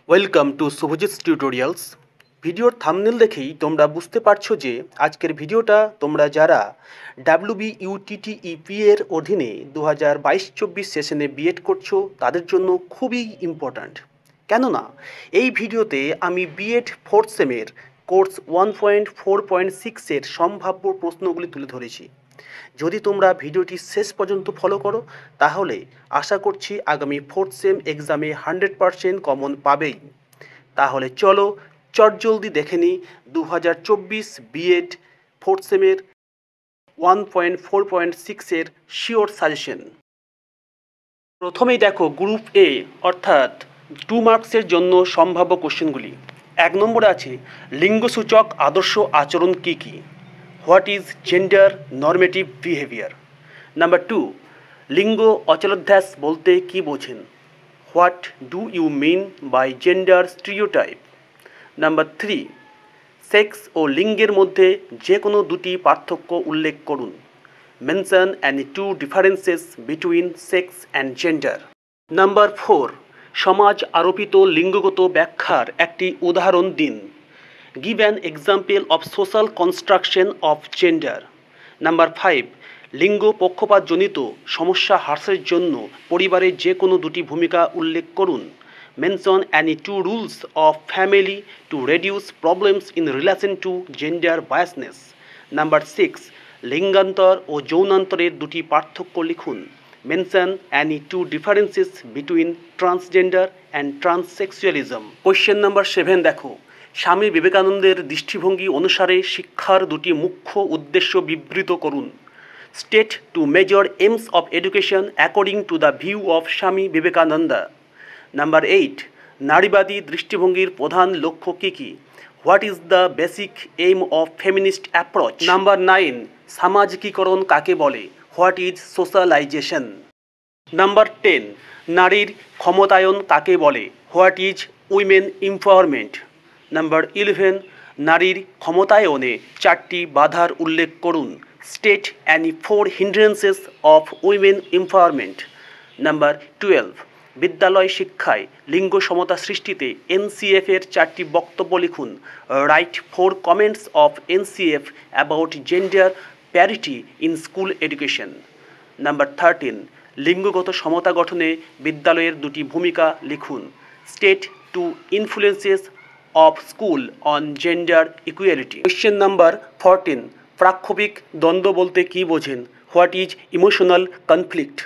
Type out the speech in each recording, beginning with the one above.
Welcome to Shubhajit's tutorials. ভিডিওর thumbnail দেখেই তোমরা বুঝতে পারছো যে আজকের ভিডিওটা তোমরা যারা WBUTTEP এর অধীনে 2022-24 সেশনে বিএড করছো তাদের জন্য খুবই ইম্পর্ট্যান্ট। কেননা এই ভিডিওতে আমি বিএড ফোর্থ সেমের কোর্স 1.4.6 সম্ভাব্য প্রশ্নগুলি তুলে ধরেছি। যদি তোমরা ভিডিওটি শেষ পর্যন্ত ফলো করো তাহলে আশা করছি আগামী ফোর্থ সেম এক্সামে 100% কমন পাবেই। তাহলে চলো চটজলদি দেখে নিই 2024 বিএড ফোর্থ সেমের 1.4.6 শিওর সাজেশন। প্রথমেই দেখো গ্রুপ এ অর্থাৎ 2 মার্কসের জন্য সম্ভাব্য কোশ্চেনগুলি। 1 নম্বরে আছে লিঙ্গসূচক আদর্শ আচরণ কী কী? What is gender normative behaviour? Number 2, লিঙ্গ অচলাধ্যাস বলতে কী বোঝেন? What do you mean by gender stereotype? Number 3, sex ও লিঙ্গের মধ্যে যে কোনো দুটি পার্থক্য উল্লেখ করুন। Mention any two differences between sex and gender. Number 4, সমাজ আরোপিত লিঙ্গগত ব্যাখ্যার একটি উদাহরণ দিন। Give an example of social construction of gender. Number 5, লিঙ্গ পক্ষপাতজনিত সমস্যা হ্রাসের জন্য পরিবারের যে কোনো দুটি ভূমিকা উল্লেখ করুন। Mention any two rules of family to reduce problems in relation to gender biasness. Number 6, লিঙ্গান্তর ও যৌনান্তরের দুটি পার্থক্য লিখুন। Mention any two differences between transgender and transsexualism. Question number 7 দেখো, স্বামী বিবেকানন্দের দৃষ্টিভঙ্গি অনুসারে শিক্ষার দুটি মুখ্য উদ্দেশ্য বিবৃত করুন। State two major aims of education according to the view of Swami Vivekananda. Number 8, নারীবাদী দৃষ্টিভঙ্গির প্রধান লক্ষ্য কী কী? What is the basic aim of feminist approach? Number 9, সামাজিকীকরণ কাকে বলে? What is socialisation? নাম্বার 10, নারীর ক্ষমতায়ন কাকে বলে? What is women empowerment? Number 11, নারীর ক্ষমতায়নে 4টি বাধার উল্লেখ করুন। State any 4 hindrances of women empowerment. Number 12, বিদ্যালয় শিক্ষায় লিঙ্গ সমতা সৃষ্টিতে NCF এর 4টি বক্তব্য লিখুন। Write 4 comments of NCF about gender parity in school education. Number 13, লিঙ্গগত সমতা গঠনে বিদ্যালয়ের দুটি ভূমিকা লিখুন। State two influences of school on gender equality. Question number 14, প্রাক্ষোভিক দ্বন্দ্ব বলতে কী বোঝেন? What is emotional conflict?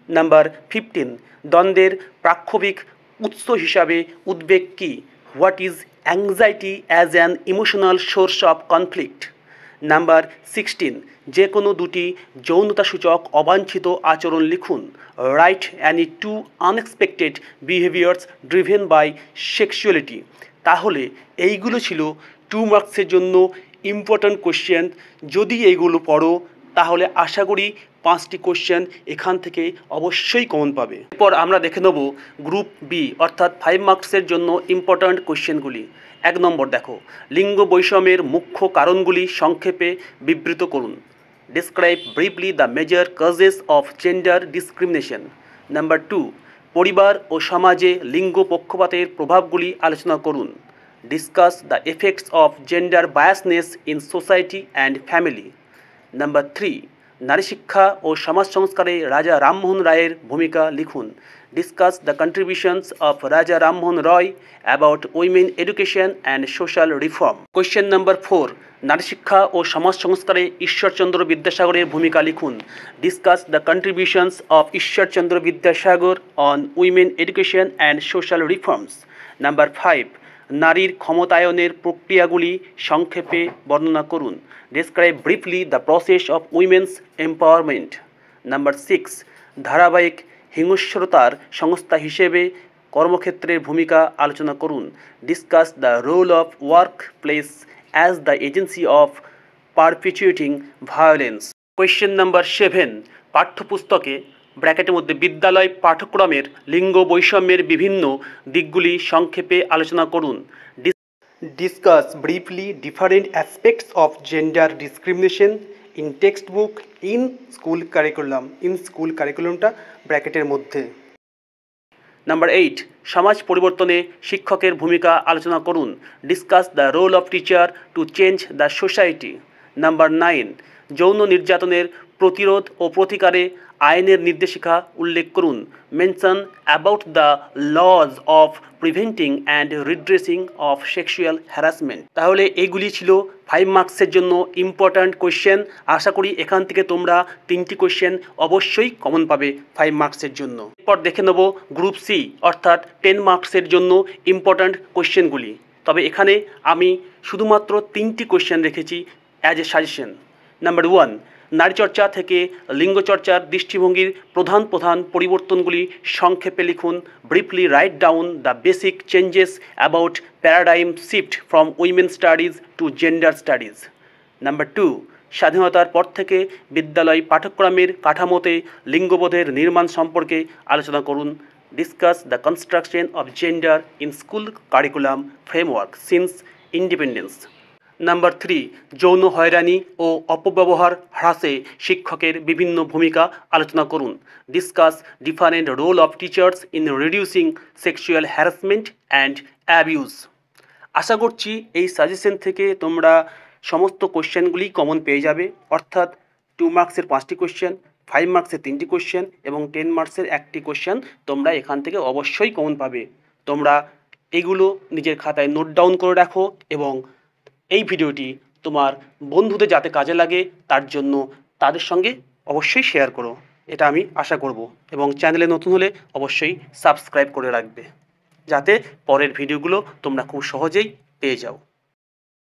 Number 15, দ্বন্দ্বের প্রাক্ষোভিক উৎস হিসাবে উদ্বেগ কী? What is anxiety as an emotional source of conflict? Number 16, যে কোনো দুটি যৌনতাসূচক অবাঞ্ছিত আচরণ লিখুন। Right any to unexpected behaviours driven by sexuality. তাহলে এইগুলো ছিল 2 মার্কসের জন্য ইম্পর্ট্যান্ট কোশ্চেন। যদি এইগুলো পড়ো তাহলে আশা করি 5টি কোশ্চেন এখান থেকে অবশ্যই কমন পাবে। এরপর আমরা দেখে নেব গ্রুপ বি অর্থাৎ 5 মার্কসের জন্য ইম্পর্ট্যান্ট কোশ্চেনগুলি। 1 নম্বর দেখো, লিঙ্গ বৈষম্যের মুখ্য কারণগুলি সংক্ষেপে বিবৃত করুন। Describe briefly the major causes of gender discrimination. Number 2, পরিবার ও সমাজে লিঙ্গ পক্ষপাতের প্রভাবগুলি আলোচনা করুন। Discuss the effects of gender biasness in society and family. Number 3, নারী শিক্ষা ও সমাজ সংস্কারে রাজা রামমোহন রায়ের ভূমিকা লিখুন। Discuss the contributions of Raja Rammohan Roy about women education and social reform. Question number 4, নারী শিক্ষা ও সমাজ সংস্কারে ঈশ্বরচন্দ্র বিদ্যাসাগরের ভূমিকা লিখুন। Discuss the contributions of Ishwarchandra Vidyasagar on women education and social reforms. Number 5, নারীর ক্ষমতায়নের প্রক্রিয়াগুলি সংক্ষেপে বর্ণনা করুন। Describe briefly the process of women's empowerment. Number 6, ধারাবাহিক হিংস্রতার সংস্থা হিসেবে কর্মক্ষেত্রের ভূমিকা আলোচনা করুন। Discuss the role of work place as the agency of perpetuating violence. Question number 7, পাঠ্যপুস্তকে ব্র্যাকেটের মধ্যে বিদ্যালয় পাঠ্যক্রমের লিঙ্গ বৈষম্যের বিভিন্ন দিকগুলি সংক্ষেপে আলোচনা করুন। Discuss briefly different aspects of gender discrimination in text book in school curriculum. In school কারিকুলামটা ব্র্যাকেটের মধ্যে। নাম্বার 8, সমাজ পরিবর্তনে শিক্ষকের ভূমিকা আলোচনা করুন। Discuss the role of teacher to change the society. Number 9, যৌন নির্যাতনের প্রতিরোধ ও প্রতিকারে আইনের নির্দেশিকা উল্লেখ করুন। Mention about the laws of preventing and redressing of sexual harassment. তাহলে এইগুলি ছিল 5 মার্কসের জন্য ইম্পর্ট্যান্ট কোয়েশ্চেন। আশা করি এখান থেকে তোমরা 3টি কোয়েশ্চেন অবশ্যই কমন পাবে 5 মার্কসের জন্য। এরপর দেখে নেব গ্রুপ সি অর্থাৎ 10 মার্কসের জন্য ইম্পর্ট্যান্ট কোয়েশ্চেনগুলি। তবে এখানে আমি শুধুমাত্র 3টি কোয়েশ্চেন রেখেছি অ্যাজ এ সাজেশন। নাম্বার 1, নারীচর্চা থেকে লিঙ্গচর্চার দৃষ্টিভঙ্গির প্রধান প্রধান পরিবর্তনগুলি সংক্ষেপে লিখুন। Briefly write down the basic changes about paradigm shift from women studies to gender studies. Number 2, স্বাধীনতার পর থেকে বিদ্যালয় পাঠ্যক্রমের কাঠামোতে লিঙ্গবোধের নির্মাণ সম্পর্কে আলোচনা করুন। Discuss the construction of gender in school curriculum framework since independence. Number 3, যৌন হয়রানি ও অপব্যবহার হ্রাসে শিক্ষকের বিভিন্ন ভূমিকা আলোচনা করুন। Discuss different role of teachers in reducing sexual harassment and abuse. আশা করছি এই সাজেশন থেকে তোমরা সমস্ত কোশ্চেনগুলি কমন পেয়ে যাবে, অর্থাৎ 2 মার্কসের 5টি কোশ্চেন, 5 মার্কসের 3টি কোশ্চেন এবং 10 মার্কসের 1টি কোশ্চেন তোমরা এখান থেকে অবশ্যই কমন পাবে। তোমরা এগুলো নিজের খাতায় নোট ডাউন করে রাখো এবং এই ভিডিওটি তোমার বন্ধুদের যাতে কাজে লাগে তার জন্য তাদের সঙ্গে অবশ্যই শেয়ার করো, এটা আমি আশা করব। এবং চ্যানেলে নতুন হলে অবশ্যই সাবস্ক্রাইব করে রাখবে যাতে পরের ভিডিওগুলো তোমরা খুব সহজেই পেয়ে যাও।